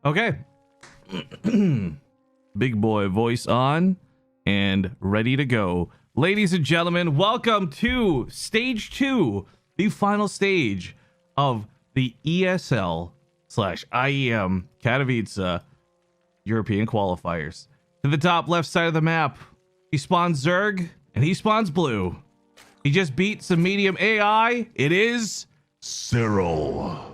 Okay. Big boy voice on and ready to go. Ladies and gentlemen, welcome to stage 2, the final stage of the ESL/IEM Katowice European qualifiers. To the top left side of the map, he spawns Zerg and he spawns blue. He just beat some medium AI. It is Serral.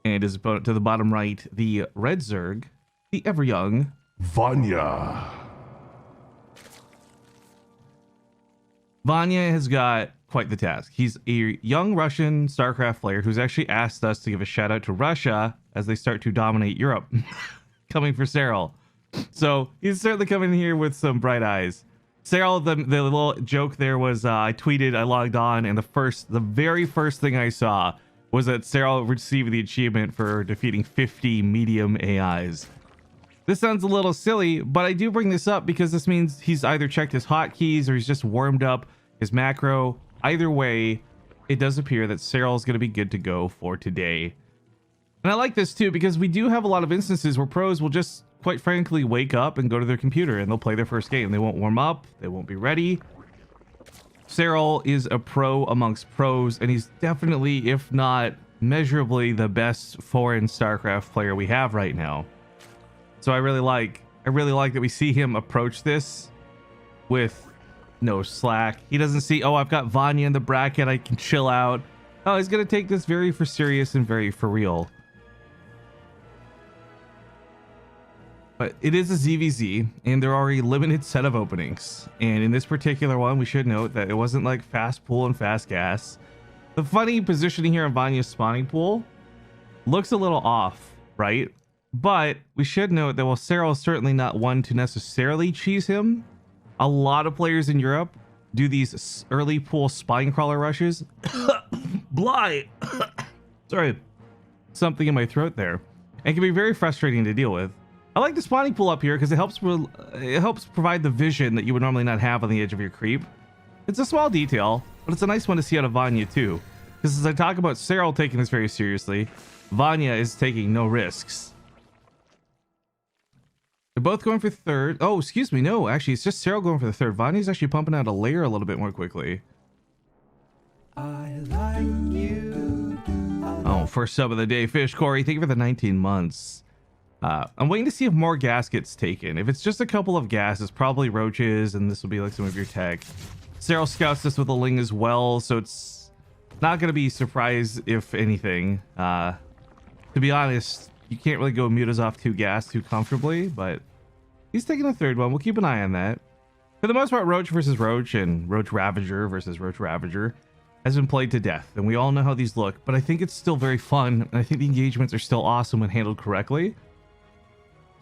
And his opponent to the bottom right, the red Zerg, the ever young Vanya. Vanya has got quite the task. He's a young Russian Starcraft player who's actually asked us to give a shout out to Russia as they start to dominate Europe, coming for Serral. So he's certainly coming here with some bright eyes. Serral, the little joke there was I tweeted, I logged on, and the very first thing I saw was that Serral received the achievement for defeating 50 medium AIs. This sounds a little silly, but I do bring this up because this means he's either checked his hotkeys or he's just warmed up his macro. Either way, it does appear that Serral is going to be good to go for today. And I like this too because we do have a lot of instances where pros will just, quite frankly, wake up and go to their computer and they'll play their first game. They won't warm up. They won't be ready. Serral is a pro amongst pros, and he's definitely, if not measurably, the best foreign StarCraft player we have right now. So I really like that we see him approach this with no slack. He doesn't see, oh, I've got Vanya in the bracket, I can chill out. Oh, he's gonna take this very for serious and very for real. But it is a ZvZ, and there are a limited set of openings. And in this particular one, we should note that it wasn't like fast pool and fast gas. The funny positioning here on Vanya's spawning pool looks a little off, right? But we should note that while Serral is certainly not one to necessarily cheese him, a lot of players in Europe do these early pool spine crawler rushes. Bly! Sorry, something in my throat there. And can be very frustrating to deal with. I like the spawning pool up here because it helps provide the vision that you would normally not have on the edge of your creep. It's a small detail, but it's a nice one to see out of Vanya too. Because as I talk about Serral taking this very seriously, Vanya is taking no risks. They're both going for third. Oh, excuse me. No, actually, it's just Serral going for the third. Vanya's actually pumping out a layer a little bit more quickly. I like you. Oh, first sub of the day, Fish Corey. Thank you for the 19 months. I'm waiting to see if more gas gets taken. If it's just a couple of gas, it's probably roaches, and this will be like some of your tech. Serral scouts this with a ling as well, so it's not going to be a surprise if anything. To be honest, you can't really go mutas off 2 gas too comfortably, but he's taking a third one. We'll keep an eye on that. For the most part, Roach versus Roach and Roach Ravager versus Roach Ravager has been played to death, and we all know how these look, but I think it's still very fun, and I think the engagements are still awesome when handled correctly.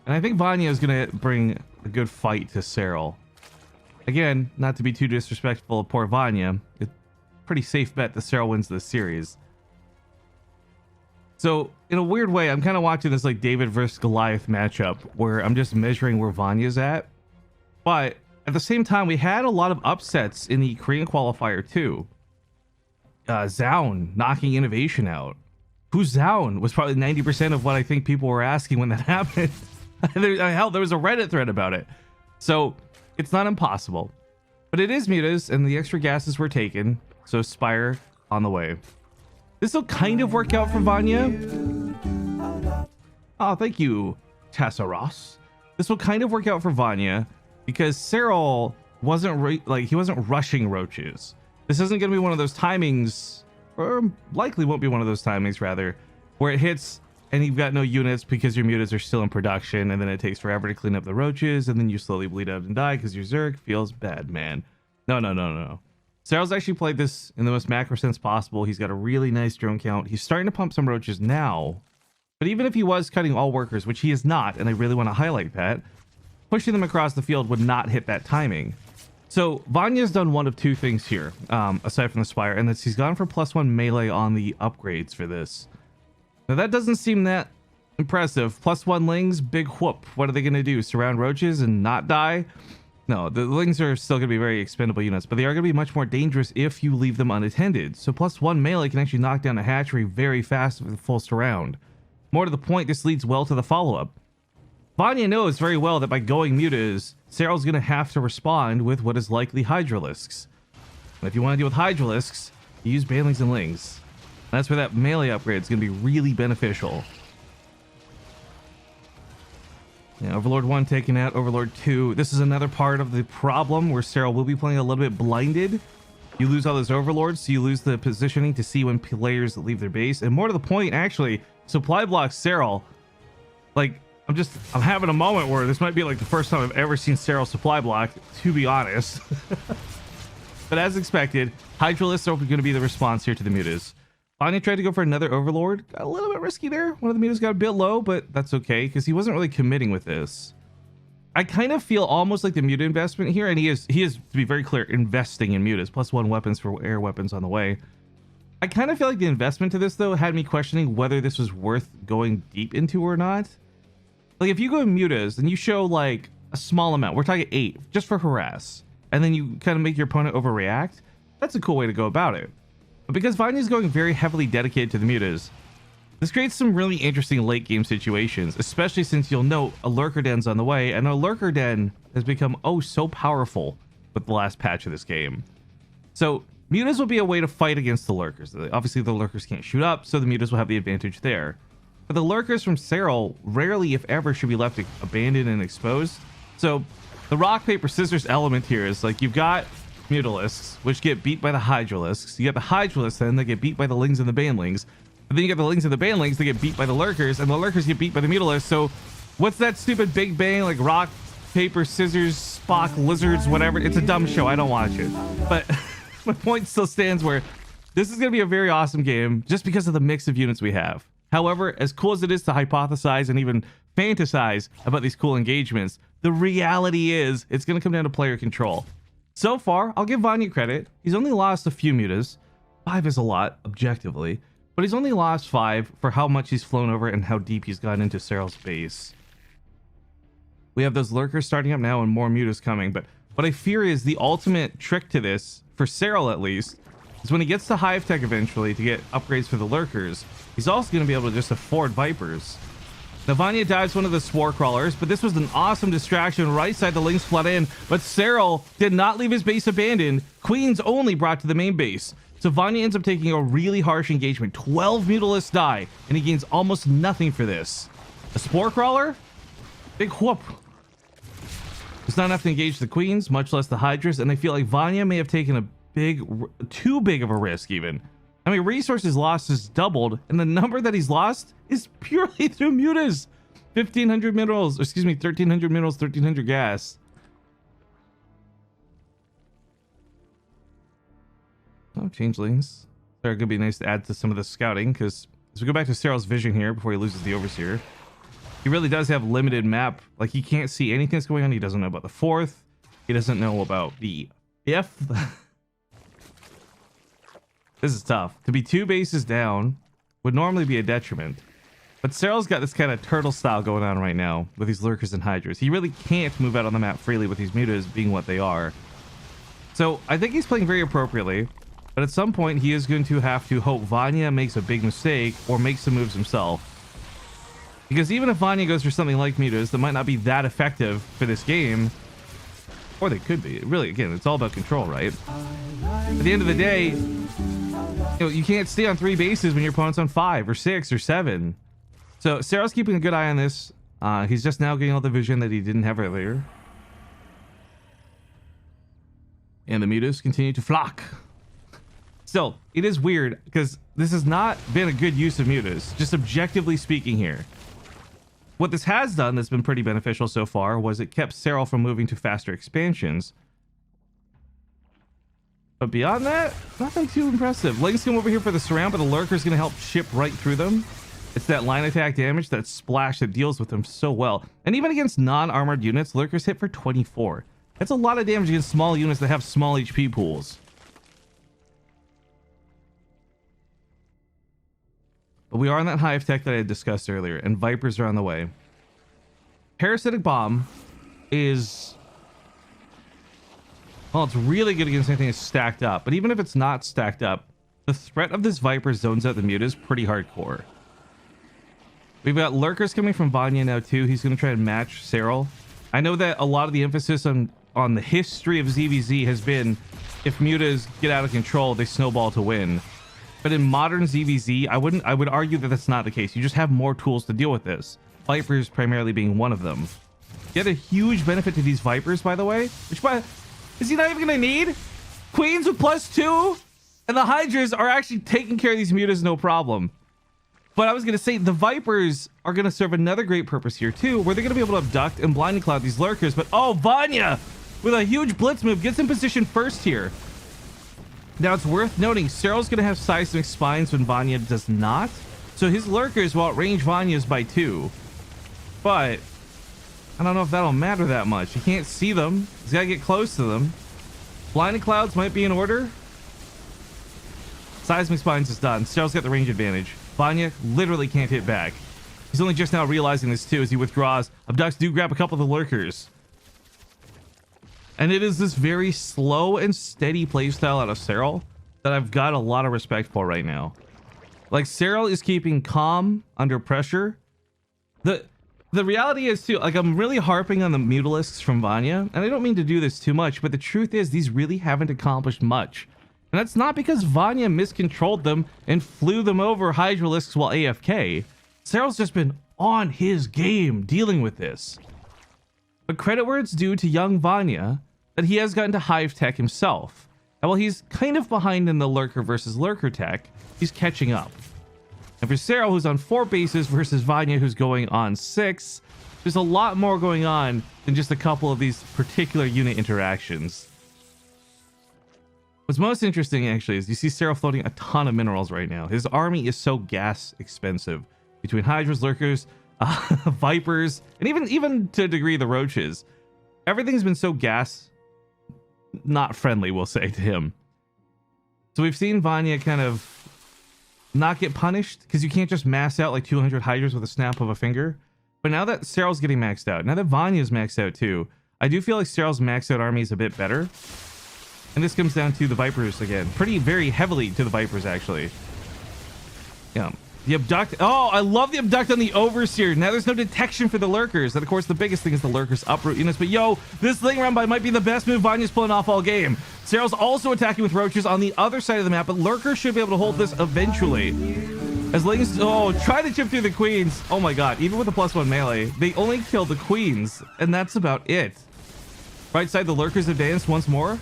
And I think Vanya is going to bring a good fight to Serral. Again, not to be too disrespectful of poor Vanya, it's a pretty safe bet that Serral wins this series. So, in a weird way, I'm kind of watching this like David versus Goliath matchup where I'm just measuring where Vanya's at. But at the same time, we had a lot of upsets in the Korean qualifier too. Zaun knocking Innovation out. Who's Zaun was probably 90% of what I think people were asking when that happened. Hell, there was a Reddit thread about it. So, it's not impossible. But it is mutas, and the extra gases were taken. So, Spire on the way. This will kind of work out for Vanya. Oh, thank you, Tassaros. This will kind of work out for Vanya because Serral wasn't he wasn't rushing roaches. This isn't going to be one of those timings, or likely won't be one of those timings rather, where it hits and you've got no units because your mutas are still in production, and then it takes forever to clean up the roaches, and then you slowly bleed out and die because your Zerg feels bad, man. No. Serral's actually played this in the most macro sense possible. He's got a really nice drone count. He's starting to pump some roaches now. But even if he was cutting all workers, which he is not, and I really want to highlight that, pushing them across the field would not hit that timing. So Vanya's done one of 2 things here, aside from the Spire, and that's he's gone for +1 melee on the upgrades for this. Now that doesn't seem that impressive. +1 lings, big whoop. What are they going to do? Surround roaches and not die? No, the lings are still going to be very expendable units, but they are going to be much more dangerous if you leave them unattended. So +1 melee can actually knock down a hatchery very fast with a full surround. More to the point, this leads well to the follow-up. Vanya knows very well that by going mutas, Serral's going to have to respond with what is likely Hydralisks. And if you want to deal with Hydralisks, you use Banelings and Lings. That's where that melee upgrade is going to be really beneficial. Yeah, Overlord 1 taken out, Overlord 2. This is another part of the problem where Serral will be playing a little bit blinded. You lose all those Overlords, so you lose the positioning to see when players leave their base. And more to the point, actually, supply blocks Serral. Like, I'm having a moment where this might be like the first time I've ever seen Serral supply block, to be honest. But as expected, Hydralisks are going to be the response here to the mutas. Vanya tried to go for another Overlord. Got a little bit risky there. One of the mutas got a bit low, but that's okay because he wasn't really committing with this. I kind of feel almost like the muta investment here, and he is, to be very clear, investing in mutas, +1 weapons for air weapons on the way. I kind of feel like the investment to this, though, had me questioning whether this was worth going deep into or not. Like, if you go in mutas and you show, like, a small amount, we're talking 8, just for harass, and then you kind of make your opponent overreact, that's a cool way to go about it. But because Vanya's going very heavily dedicated to the mutas, this creates some really interesting late game situations, especially since you'll note a Lurker Den's on the way, and a Lurker Den has become oh so powerful with the last patch of this game. So mutas will be a way to fight against the Lurkers. Obviously the Lurkers can't shoot up, so the mutas will have the advantage there. But the Lurkers from Serral rarely, if ever, should be left abandoned and exposed. So the rock, paper, scissors element here is like you've got Mutalisks, which get beat by the Hydralisks. You got the Hydralisks then that get beat by the Lings and the Banelings. But then you got the Lings and the Banelings that get beat by the Lurkers, and the Lurkers get beat by the Mutalisks. So what's that stupid Big Bang, like rock, paper, scissors, Spock, lizards, whatever? It's a dumb show. I don't watch it. But my point still stands where this is going to be a very awesome game just because of the mix of units we have. However, as cool as it is to hypothesize and even fantasize about these cool engagements, the reality is it's going to come down to player control. So far, I'll give Vanya credit. He's only lost a few mutas. 5 is a lot, objectively. But he's only lost 5 for how much he's flown over and how deep he's gotten into Serral's base. We have those Lurkers starting up now and more mutas coming. But what I fear is the ultimate trick to this, for Serral at least, is when he gets to Hive Tech eventually to get upgrades for the Lurkers, he's also going to be able to just afford Vipers. Now Vanya dives one of the Spore Crawlers, but this was an awesome distraction right side the Lings flood in, but Serral did not leave his base abandoned. Queens only brought to the main base. So Vanya ends up taking a really harsh engagement. 12 Mutalisks die, and he gains almost nothing for this. A Spore Crawler? Big whoop. It's not enough to engage the Queens, much less the Hydras, and I feel like Vanya may have taken a too big of a risk even. I mean, resources lost has doubled, and the number that he's lost is purely through mutas. 1,500 minerals, or excuse me, 1,300 minerals, 1,300 gas. Oh, changelings. They're going to be nice to add to some of the scouting, because as we go back to Serral's vision here before he loses the Overseer, he really does have limited map. Like, he can't see anything that's going on. He doesn't know about the 4th. He doesn't know about the 5th. This is tough. To be 2 bases down would normally be a detriment. But Serral's got this kind of turtle style going on right now with these Lurkers and Hydras. He really can't move out on the map freely with these mutas being what they are. So I think he's playing very appropriately. But at some point, he is going to have to hope Vanya makes a big mistake or makes some moves himself. Because even if Vanya goes for something like mutas that might not be that effective for this game, or they could be. Really, again, it's all about control, right? At the end of the day, you can't stay on 3 bases when your opponent's on 5 or 6 or 7. So Serral's keeping a good eye on this. He's just now getting all the vision that he didn't have earlier. And the mutas continue to flock. Still, it is weird because this has not been a good use of mutas, just objectively speaking here. What this has done that's been pretty beneficial so far was it kept Serral from moving to faster expansions. But beyond that, nothing too impressive. Lings come over here for the surround, but the Lurker's going to help chip right through them. It's that line attack damage, that splash that deals with them so well. And even against non-armored units, Lurkers hit for 24. That's a lot of damage against small units that have small HP pools. But we are on that Hive Tech that I had discussed earlier, and Vipers are on the way. Parasitic Bomb is... well, it's really good against anything that's stacked up. But even if it's not stacked up, the threat of this Viper zones out the mutas pretty hardcore. We've got lurkers coming from Vanya now too. He's going to try and match Serral. I know that a lot of the emphasis on the history of ZvZ has been if mutas get out of control, they snowball to win. But in modern ZvZ, I would argue that that's not the case. You just have more tools to deal with this. Vipers primarily being one of them. Get a huge benefit to these Vipers, by the way. Is he not even going to need? Queens with +2? And the Hydras are actually taking care of these mutas no problem. But I was going to say, the Vipers are going to serve another great purpose here, too, where they're going to be able to abduct and blinding cloud these lurkers. But, oh, Vanya, with a huge blitz move, gets in position first here. Now, it's worth noting, Serral's going to have seismic spines when Vanya does not. So his lurkers will outrange Vanya's by 2. But I don't know if that'll matter that much. You can't see them. He's got to get close to them. Blinding clouds might be in order. Seismic spines is done. Serral's got the range advantage. Vanya literally can't hit back. He's only just now realizing this too as he withdraws. Abducts do grab a couple of the lurkers. And it is this very slow and steady playstyle out of Serral that I've got a lot of respect for right now. Like, Serral is keeping calm under pressure. The reality is too, like, I'm really harping on the Mutalisks from Vanya, and I don't mean to do this too much, but the truth is these really haven't accomplished much. And that's not because Vanya miscontrolled them and flew them over Hydralisks while AFK. Serral's just been on his game dealing with this. But credit where it's due to young Vanya that he has gotten to Hive tech himself. And while he's kind of behind in the lurker versus lurker tech, he's catching up. And for Serral, who's on 4 bases versus Vanya, who's going on 6, there's a lot more going on than just a couple of these particular unit interactions. What's most interesting, actually, is you see Serral floating a ton of minerals right now. His army is so gas expensive. Between Hydras, Lurkers, Vipers, and even to a degree the Roaches. Everything's been so gas not friendly, we'll say, to him. So we've seen Vanya kind of not get punished, because you can't just mass out like 200 Hydras with a snap of a finger. But now that Serral's getting maxed out, now that Vanya's maxed out too, I do feel like Serral's maxed out army is a bit better. And this comes down to the Vipers again. Very heavily to the Vipers, actually. Yeah. The abduct. Oh, I love the abduct on the Overseer. Now there's no detection for the lurkers. And of course, the biggest thing is the lurkers uproot units. But yo, this Ling Run by might be the best move Vanya's pulling off all game. Serral's also attacking with roaches on the other side of the map, but lurkers should be able to hold this eventually. As Ling's, try to chip through the queens. Oh my god, even with the +1 melee, they only kill the queens, and that's about it. Right side, the lurkers advanced once more.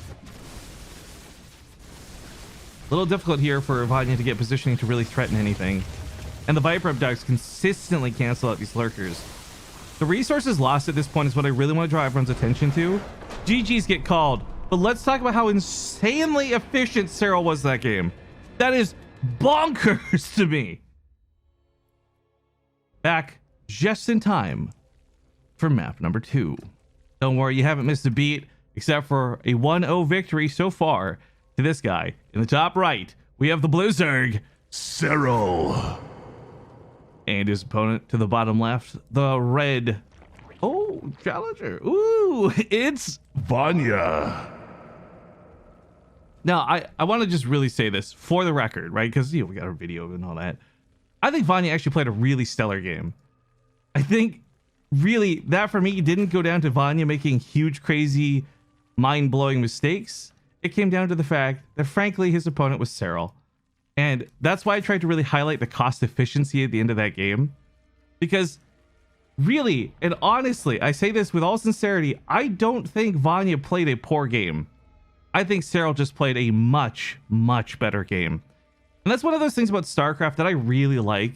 A little difficult here for Vanya to get positioning to really threaten anything. And the Viper abducts consistently cancel out these lurkers. The resources lost at this point is what I really want to draw everyone's attention to. GGs get called, but let's talk about how insanely efficient Serral was that game. That is bonkers to me. Back just in time for map number 2. Don't worry, you haven't missed a beat, except for a 1-0 victory so far to this guy. In the top right, we have the Blue Zerg, Serral. And his opponent to the bottom left, the red. Oh, challenger. Ooh, it's Vanya. Now, I want to just really say this for the record, right? Because, we got our video and all that. I think Vanya actually played a really stellar game. I think, really, that for me didn't go down to Vanya making huge, crazy, mind-blowing mistakes. It came down to the fact that, frankly, his opponent was Serral. And that's why I tried to really highlight the cost efficiency at the end of that game. Because really, and honestly, I say this with all sincerity, I don't think Vanya played a poor game. I think Serral just played a much, much better game. And that's one of those things about Starcraft that I really like.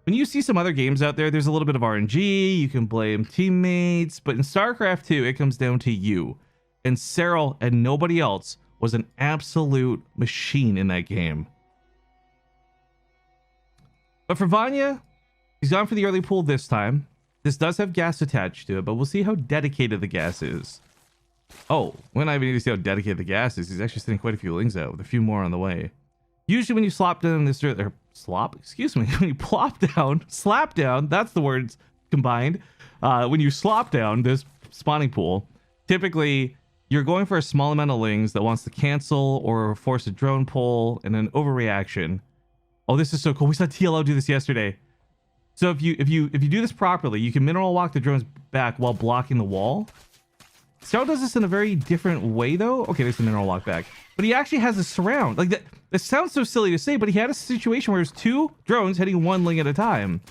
When you see some other games out there, there's a little bit of RNG, you can blame teammates, but in Starcraft 2, it comes down to you. And Serral and nobody else was an absolute machine in that game. But for Vanya, he's gone for the early pool this time. This does have gas attached to it, but we'll see how dedicated the gas is. Oh, we're not even need to see how dedicated the gas is. He's actually sending quite a few lings out with a few more on the way. Usually when you slop down this, or slop, excuse me, when you plop down, slap down, that's the words combined. When you slop down this spawning pool, typically you're going for a small amount of lings that wants to cancel or force a drone pull and an overreaction. Oh, this is so cool. We saw TLO do this yesterday. So if you do this properly, you can mineral walk the drones back while blocking the wall. Serral does this in a very different way, though. Okay, there's the mineral walk back. But he actually has a surround. Like, that sounds so silly to say, but he had a situation where there's 2 drones hitting 1 ling at a time.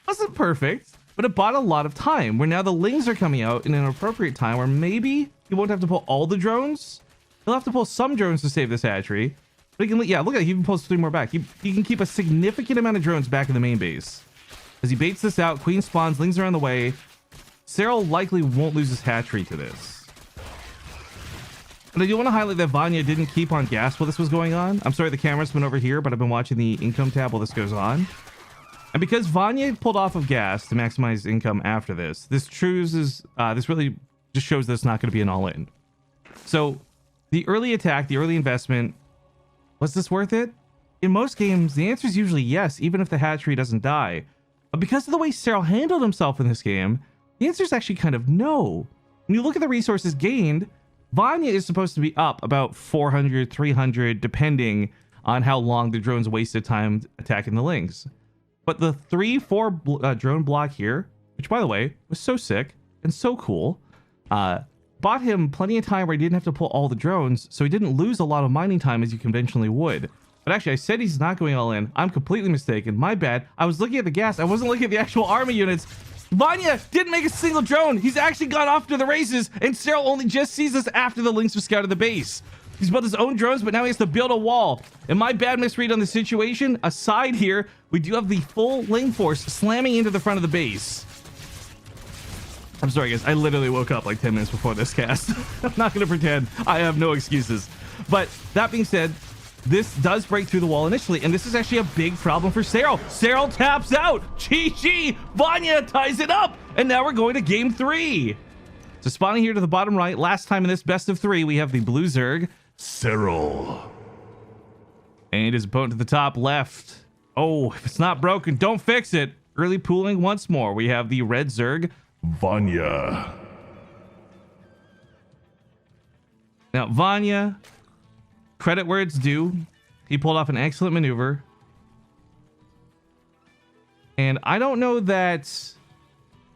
Wasn't perfect, but it bought a lot of time, where now the lings are coming out in an appropriate time, where maybe he won't have to pull all the drones. He'll have to pull some drones to save this hatchery. But he can, yeah, look at it. He even pulls 3 more back. He can keep a significant amount of drones back in the main base. As he baits this out, queen spawns, lings are on the way. Serral likely won't lose his hatchery to this. But I do want to highlight that Vanya didn't keep on gas while this was going on. I'm sorry the camera's been over here, but I've been watching the income tab while this goes on. And because Vanya pulled off of gas to maximize income after this, this really just shows that it's not going to be an all-in. So the early attack, the early investment, was this worth it? In most games, the answer is usually yes, even if the hatchery doesn't die. But because of the way Serral handled himself in this game, the answer is actually kind of no. When you look at the resources gained, Vanya is supposed to be up about 400, 300, depending on how long the drones wasted time attacking the lings. But the 3-4 drone block here, which by the way was so sick and so cool, bought him plenty of time where he didn't have to pull all the drones, so he didn't lose a lot of mining time as you conventionally would. But actually, I said he's not going all in. I'm completely mistaken. My bad. I was looking at the gas. I wasn't looking at the actual army units. Vanya didn't make a single drone. He's actually gone off to the races, and Serral only just sees us after the lings have scouted the base. He's built his own drones, but now he has to build a wall. And my bad misread on the situation aside here, we do have the full ling force slamming into the front of the base. I'm sorry, guys. I literally woke up like 10 minutes before this cast. I'm not going to pretend. I have no excuses. But that being said, this does break through the wall initially, and this is actually a big problem for Serral. Serral taps out. GG. Vanya ties it up, and now we're going to game 3. So spawning here to the bottom right, last time in this best of 3, we have the blue Zerg, Serral, and his opponent to the top left. Oh, if it's not broken, don't fix it. Early pooling once more. We have the red Zerg, Vanya. Now, Vanya, credit where it's due. He pulled off an excellent maneuver. And I don't know that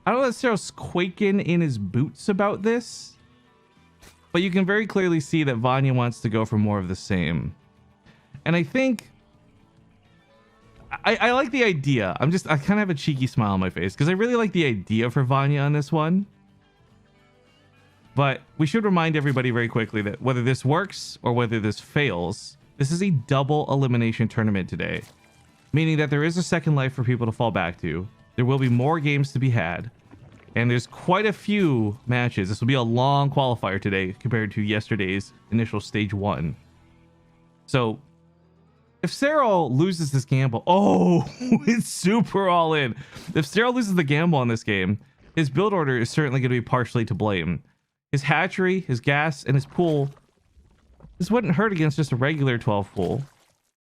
Serral's quaking in his boots about this. But you can very clearly see that Vanya wants to go for more of the same. And I think I like the idea. I kind of have a cheeky smile on my face because I really like the idea for Vanya on this one. But we should remind everybody very quickly that whether this works or whether this fails, this is a double elimination tournament today. Meaning that there is a second life for people to fall back to. There will be more games to be had. And there's quite a few matches. This will be a long qualifier today compared to yesterday's initial stage 1. So if Serral loses this gamble, oh, it's super all in. If Serral loses the gamble on this game, his build order is certainly going to be partially to blame. His hatchery, his gas, and his pool, this wouldn't hurt against just a regular 12 pool.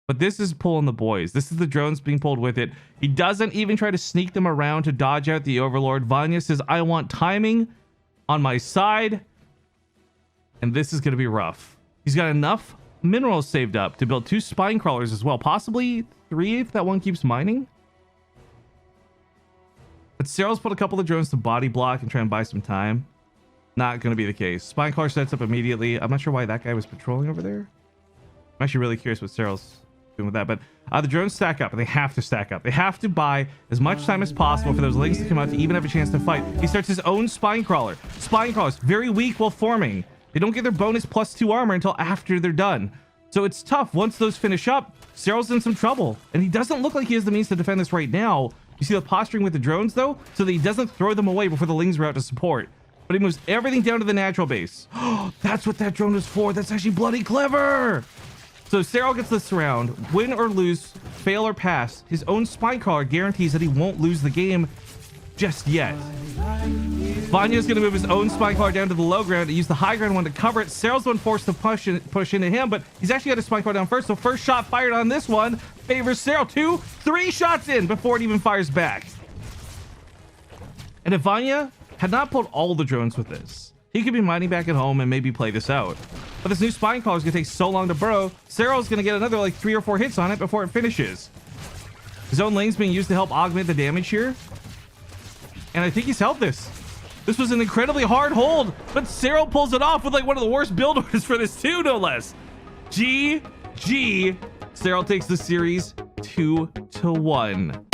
But this is pulling the boys. This is the drones being pulled with it. He doesn't even try to sneak them around to dodge out the Overlord. Vanya says, I want timing on my side. And this is going to be rough. He's got enough minerals saved up to build 2 spine crawlers as well. Possibly 3 if that one keeps mining. But Serral's put a couple of drones to body block and try and buy some time. Not going to be the case. Spine crawler sets up immediately. I'm not sure why that guy was patrolling over there. I'm actually really curious what Serral's doing with that, but the drones stack up, and they have to stack up. They have to buy as much time as possible for those lings to come out to even have a chance to fight. He starts his own spine crawler. Spine crawlers, very weak while forming. They don't get their bonus +2 armor until after they're done. So it's tough. Once those finish up, Serral's in some trouble, and he doesn't look like he has the means to defend this right now. You see the posturing with the drones, though, so that he doesn't throw them away before the lings are out to support. But he moves everything down to the natural base. Oh, that's what that drone was for. That's actually bloody clever. So Serral gets the surround. Win or lose, fail or pass, his own spine crawler guarantees that he won't lose the game just yet. Vanya's going to move his own spine crawler down to the low ground and use the high ground one to cover it. Serral's the one forced to push into him, but he's actually got his spine crawler down first. So first shot fired on this one favors Serral. 2, 3 shots in before it even fires back. And if Vanya had not pulled all the drones with this, he could be mining back at home and maybe play this out. But this new spine crawler is going to take so long to burrow, Serral's going to get another like 3 or 4 hits on it before it finishes. His own lane's being used to help augment the damage here. And I think he's held this. This was an incredibly hard hold, but Serral pulls it off with like one of the worst build orders for this too, no less. GG. Serral takes the series 2-1.